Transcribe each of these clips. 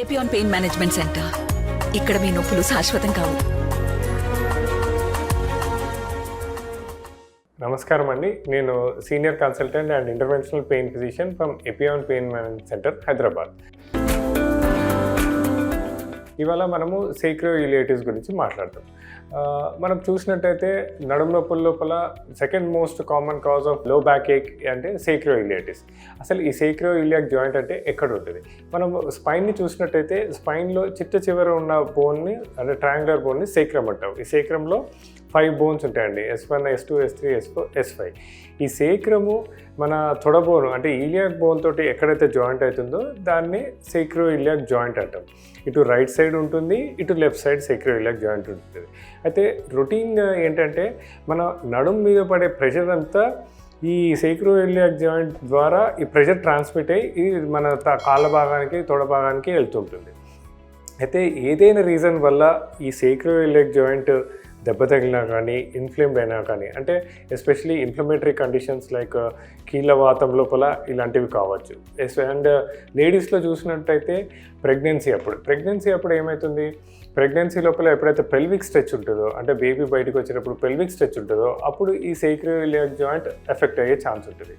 Epione pain management centre. ఇక్కడ మీ నొప్పులు శాశ్వతం కావు. నమస్కారం అండి, నేను senior consultant and interventional pain physician from Epione pain management centre, Hyderabad. ఇవాళ మనము సేక్రోఇలియాటిస్ గురించి మాట్లాడతాం. మనం చూసినట్టయితే నడుము నొప్పుల లోపల second most common cause of లో బ్యాక్ ఏక్ అంటే సేక్రోఇలియాటిస్. అసలు ఈ సేక్రోఇలియాక్ జాయింట్ అంటే ఎక్కడ ఉంటుంది? మనం స్పైన్ని చూసినట్టయితే స్పైన్లో చివర ఉన్న బోన్ని అంటే ట్రయాంగులర్ బోన్ని సేక్రమ్ అంటాం. ఈ సేక్రంలో 5 బోన్స్ ఉంటాయండి, S1, S2, S3, S4, S5. ఈ సేక్రము మన తొడబోను అంటే ఇలియాక్ బోన్ తోటి ఎక్కడైతే జాయింట్ అవుతుందో దాన్ని సేక్రోఇలియాక్ జాయింట్ అంటాం. ఇటు రైట్ సైడ్ ఉంటుంది, ఇటు లెఫ్ట్ సైడ్ సేక్రోఇలియాక్ జాయింట్ ఉంటుంది. అయితే రొటీన్గా ఏంటంటే మన నడుము మీద పడే ప్రెషర్ అంతా ఈ సేక్రోఇలియాక్ జాయింట్ ద్వారా ఈ ప్రెషర్ ట్రాన్స్మిట్ అయ్యి ఇది మన కాళ్ళ భాగానికి తొడ భాగానికి వెళ్తుంటుంది. అయితే ఏదైనా రీజన్ వల్ల ఈ సేక్రోఇలియాక్ జాయింట్ దెబ్బ తగిలినా కానీ ఇన్ఫ్లేమ్డ్ అయినా కానీ, అంటే ఎస్పెషలీ ఇన్ఫ్లమేటరీ కండిషన్స్ లైక్ కీళ్ళవాతం లోపల ఇలాంటివి కావచ్చు. అండ్ లేడీస్లో చూసినట్టయితే ప్రెగ్నెన్సీ అప్పుడు ఏమవుతుంది, ప్రెగ్నెన్సీ లోపల ఎప్పుడైతే పెల్విక్ స్ట్రెచ్ ఉంటుందో అంటే బేబీ బయటకు వచ్చినప్పుడు పెల్విక్ స్ట్రెచ్ ఉంటుందో అప్పుడు ఈ సేక్రోఇలియాక్ జాయింట్ ఎఫెక్ట్ అయ్యే ఛాన్స్ ఉంటుంది.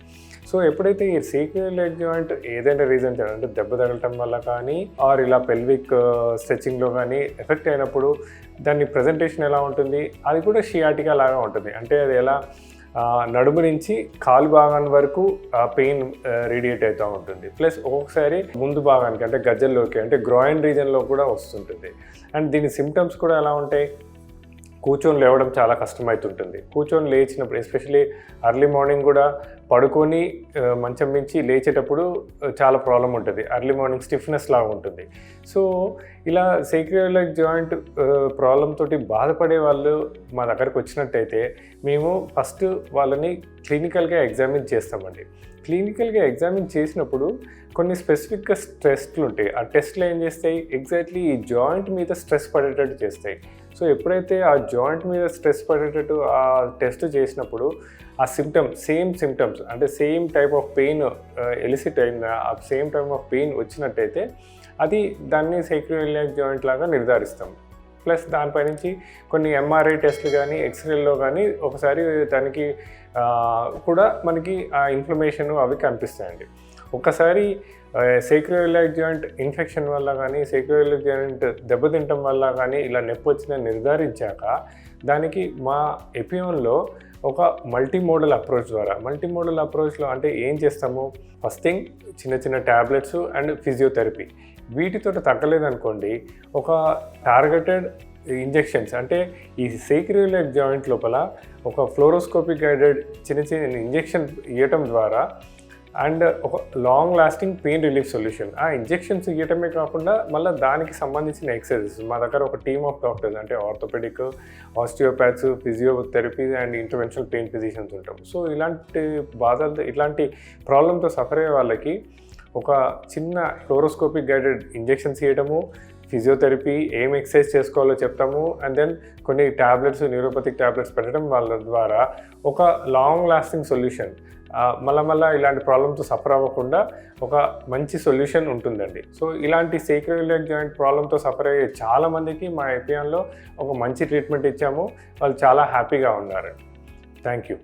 సో ఎప్పుడైతే ఈ సేక్రోఇలియాక్ జాయింట్ ఏదైనా రీజన్ అంటే దెబ్బ తగలటం వల్ల కానీ ఆర్ ఇలా పెల్విక్ స్ట్రెచ్చింగ్లో కానీ ఎఫెక్ట్ అయినప్పుడు దాని ప్రజెంటేషన్ ఎలా ఉంటుంది, అది కూడా షియాటికా లాగా ఉంటుంది. అంటే అది ఎలా నడుము నుంచి కాలు భాగాన్ని వరకు పెయిన్ రేడియేట్ అవుతూ ఉంటుంది. ప్లస్ ఒక్కొక్కసారి ముందు భాగానికి అంటే గజ్జల్లోకి అంటే గ్రాయిన్ రీజన్లో కూడా వస్తుంటుంది. అండ్ దీని సిమ్టమ్స్ కూడా ఎలా ఉంటాయి, కూర్చొని లేవడం చాలా కష్టమవుతుంటుంది. కూర్చొని లేచినప్పుడు ఎస్పెషలీ అర్లీ మార్నింగ్ కూడా పడుకొని మంచం మించి లేచేటప్పుడు చాలా ప్రాబ్లం ఉంటుంది. అర్లీ మార్నింగ్ స్టిఫ్నెస్ లాగా ఉంటుంది. సో ఇలా సేక్రోఇలియాక్ జాయింట్ ప్రాబ్లం తోటి బాధపడే వాళ్ళు మా దగ్గరకు వచ్చినట్టయితే మేము ఫస్ట్ వాళ్ళని క్లినికల్గా ఎగ్జామిన్ చేస్తామండి. క్లినికల్గా ఎగ్జామిన్ చేసినప్పుడు కొన్ని స్పెసిఫిక్గా టెస్ట్లు ఉంటాయి. ఆ టెస్ట్లు ఏం చేస్తాయి, ఎగ్జాక్ట్లీ ఈ జాయింట్ మీద స్ట్రెస్ పడేటట్టు చేస్తాయి. సో ఎప్పుడైతే ఆ జాయింట్ మీద స్ట్రెస్ పడేటట్టు ఆ టెస్ట్ చేసినప్పుడు ఆ సేమ్ సిమ్టమ్స్ అంటే same type of pain illicit అయిన ఆ సేమ్ టైప్ ఆఫ్ పెయిన్ వచ్చినట్టయితే అది దాన్ని సేక్రోఇలియాక్ జాయింట్ లాగా నిర్ధారిస్తాం. ప్లస్ దానిపై నుంచి కొన్ని ఎంఆర్ఐ టెస్ట్లు కానీ ఎక్స్రేల్లో కానీ ఒకసారి దానికి కూడా మనకి ఆ ఇన్ఫ్లమేషన్ అవి కనిపిస్తాయండి. ఒకసారి సేక్రోఇలియాక్ జాయింట్ ఇన్ఫెక్షన్ వల్ల కానీ సేక్రోఇలియాక్ జాయింట్ దెబ్బతింటం వల్ల కానీ ఇలా నొప్పి వచ్చిందని నిర్ధారించాక దానికి మా ఎపియాన్లో ఒక మల్టీమోడల్ అప్రోచ్లో అంటే ఏం చేస్తాము, ఫస్ట్ థింగ్ చిన్న ట్యాబ్లెట్స్ అండ్ ఫిజియోథెరపీ. వీటితో తగ్గలేదనుకోండి ఒక టార్గెటెడ్ ఇంజెక్షన్స్ అంటే ఈ సేక్రోఇలియాక్ జాయింట్ లోపల ఒక ఫ్లోరోస్కోపిక్ గైడెడ్ చిన్న ఇంజెక్షన్ ఇవ్వటం ద్వారా అండ్ ఒక long lasting pain relief solution. ఆ ఇంజెక్షన్స్ ఇవ్వటమే కాకుండా మళ్ళీ దానికి సంబంధించిన ఎక్సర్సైజెస్ మా దగ్గర ఒక టీమ్ ఆఫ్ డాక్టర్స్ అంటే orthopaedic, osteopaths, physiotherapy and interventional pain physicians ఉంటాం. సో ఇలాంటి ప్రాబ్లంతో సఫర్ అయ్యే వాళ్ళకి ఒక చిన్న ఫ్లోరోస్కోపిక్ గైడెడ్ ఇంజెక్షన్స్ ఇవ్వటము, ఫిజియోథెరపీ ఏం ఎక్సర్సైజ్ చేసుకోవాలో చెప్తాము, అండ్ దెన్ కొన్ని ట్యాబ్లెట్స్ న్యూరోపతిక్ ట్యాబ్లెట్స్ పెట్టడం వాళ్ళ ద్వారా ఒక లాంగ్ లాస్టింగ్ సొల్యూషన్ మళ్ళా ఇలాంటి ప్రాబ్లంతో సఫర్ అవ్వకుండా ఒక మంచి సొల్యూషన్ ఉంటుందండి. సో ఇలాంటి సేక్రోఇలియాక్ జాయింట్ ప్రాబ్లంతో సఫర్ అయ్యే చాలామందికి మా ఎపియాన్లో ఒక మంచి ట్రీట్మెంట్ ఇచ్చాము. వాళ్ళు చాలా హ్యాపీగా ఉన్నారు. Thank you.